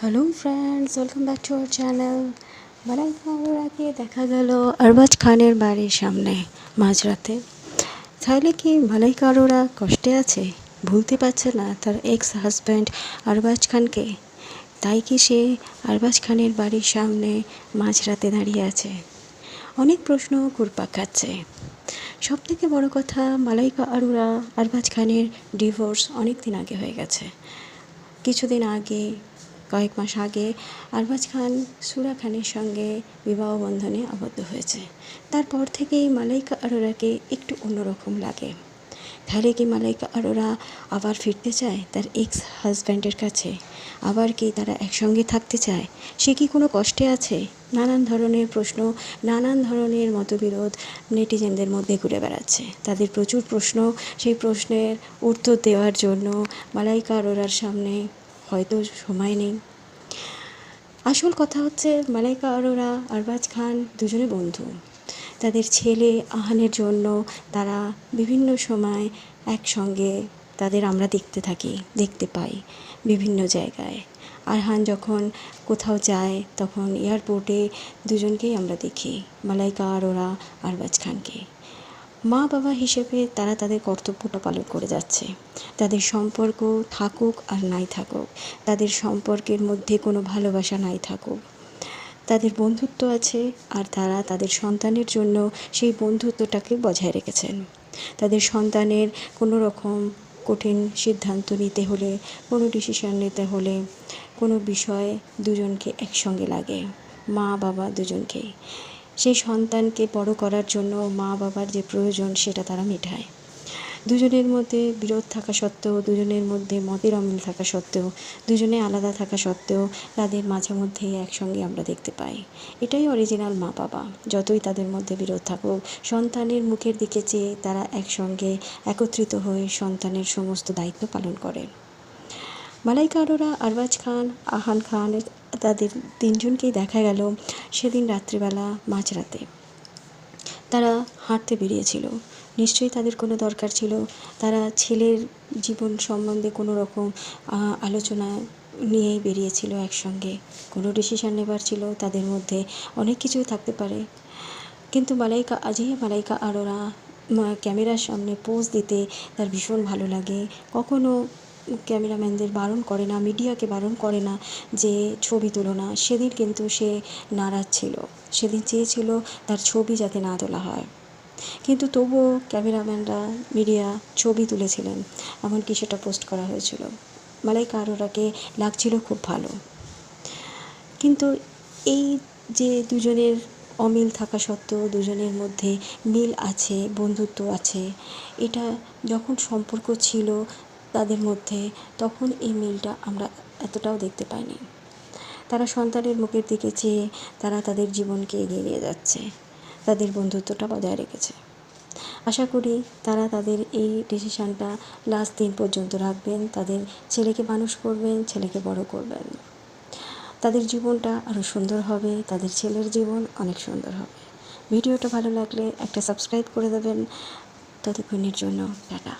Hello friends, welcome back to our channel. Malaika আরোরাকে দেখা গেল আরবাজ খানের বাড়ির সামনে মাঝরাতে। তাহলে কি মালাইকা আরোরা কষ্টে আছে, ভুলতে পারছে না তার এক্স হাজব্যান্ড আরবাজ খানকে? তাই কি সে আরবাজ খানের বাড়ির সামনে মাঝরাতে দাঁড়িয়ে আছে? অনেক প্রশ্ন ঘুরপাক খাচ্ছে। সবথেকে বড় কথা, মালাইকা আরোরা আরবাজ খানের ডিভোর্স অনেক দিন আগে হয়ে গেছে। কিছুদিন আগে, কয়েক মাস আগে আরবাজ খান সুরা খানের সঙ্গে বিবাহ বন্ধনে আবদ্ধ হয়েছে। তারপর থেকেই মালাইকা আরোরাকে একটু অন্যরকম লাগে। তাহলে কি মালাইকা আরোরা আবার ফিরতে চায় তার এক্স হাজব্যান্ডের কাছে? আবার কি তারা একসঙ্গে থাকতে চায়? সে কি কোনো কষ্টে আছে? নানান ধরনের প্রশ্ন, নানান ধরনের মতবিরোধ নেটিজেনদের মধ্যে ঘুরে বেড়াচ্ছে। তাদের প্রচুর প্রশ্ন, সেই প্রশ্নের উত্তর দেওয়ার জন্য মালাইকা আরোরার সামনে হয়তো সময় নেই। আসল কথা হচ্ছে, মালাইকা আরোরা আরবাজ খান দুজনে বন্ধু। তাদের ছেলে আহানের জন্য তারা বিভিন্ন সময় একসঙ্গে তাদের আমরা দেখতে পাই বিভিন্ন জায়গায়। আরহান যখন কোথাও যায় তখন এয়ারপোর্টে দুজনকেই আমরা দেখি, মালাইকা আরোরা, আরবাজ খানকে। মা বাবা হিসেবে তারা তাদের কর্তব্যটা পালন করে যাচ্ছে। তাদের সম্পর্ক থাকুক আর নাই থাকুক, তাদের সম্পর্কের মধ্যে কোনো ভালোবাসা নাই থাকুক, তাদের বন্ধুত্ব আছে, আর তারা তাদের সন্তানের জন্য সেই বন্ধুত্বটাকে বজায় রেখেছেন। তাদের সন্তানের কোনো রকম কঠিন সিদ্ধান্ত নিতে হলে, কোনো ডিসিশন নিতে হলে, কোনো বিষয়ে দুজনকে একসঙ্গে লাগে, মা বাবা দুজনকেই। সেই সন্তানকে বড় করার জন্য মা বাবার যে প্রয়োজন সেটা তারা মেটায়। দুজনের মধ্যে বিরোধ থাকা সত্ত্বেও, দুজনের মধ্যে মতের অমিল থাকা সত্ত্বেও, দুজনে আলাদা থাকা সত্ত্বেও তাদের মাঝে মধ্যেই একসঙ্গে আমরা দেখতে পাই। এটাই অরিজিনাল মা বাবা। যতই তাদের মধ্যে বিরোধ থাকুক, সন্তানের মুখের দিকে চেয়ে তারা একসঙ্গে একত্রিত হয়ে সন্তানের সমস্ত দায়িত্ব পালন করে। মালাইকা আরোরা, আরবাজ খান, আহান খান, তাদের তিনজনকেই দেখা গেল সেদিন রাত্রিবেলা মাঝরাতে তারা হাঁটতে বেরিয়েছিল। নিশ্চয়ই তাদের কোনো দরকার ছিল। তারা ছেলের জীবন সম্বন্ধে কোনো রকম আলোচনা নিয়েই বেরিয়েছিল একসঙ্গে। কোনো ডিসিশান নেবার ছিল তাদের মধ্যে, অনেক কিছুই থাকতে পারে। কিন্তু মালাইকা আরোরা ক্যামেরার সামনে পোজ দিতে তার ভীষণ ভালো লাগে। কখনো ক্যামেরাম্যানদের বারণ করে না, মিডিয়াকে বারণ করে না যে ছবি তুলো না। সেদিন কিন্তু সে নারাজ ছিল, সেদিন চেয়েছিল তার ছবি যাতে না তোলা হয়। কিন্তু তবুও ক্যামেরাম্যানরা, মিডিয়া ছবি তুলেছিলেন, এমনকি সেটা পোস্ট করা হয়েছিল। মালাইকা আরোরাকে লাগছিল খুব ভালো। কিন্তু এই যে দুজনের অমিল থাকা সত্ত্বেও দুজনের মধ্যে মিল আছে, বন্ধুত্ব আছে, এটা যখন সম্পর্ক ছিল তাদের মধ্যে, তখন এই মিলটা আমরা এতটাও দেখতে পাইনি। তারা সন্তানের মুখের দিকে চেয়ে তারা তাদের জীবনকে এগিয়ে নিয়ে যাচ্ছে, তাদের বন্ধুত্বটা বজায় রেখেছে। আশা করি তারা তাদের এই ডিসিশানটা লাস্ট দিন পর্যন্ত রাখবেন, তাদের ছেলেকে মানুষ করবেন, ছেলেকে বড় করবেন। তাদের জীবনটা আরও সুন্দর হবে, তাদের ছেলের জীবন অনেক সুন্দর হবে। ভিডিওটা ভালো লাগলে একটা সাবস্ক্রাইব করে দেবেন। ততক্ষণের জন্য টাটা।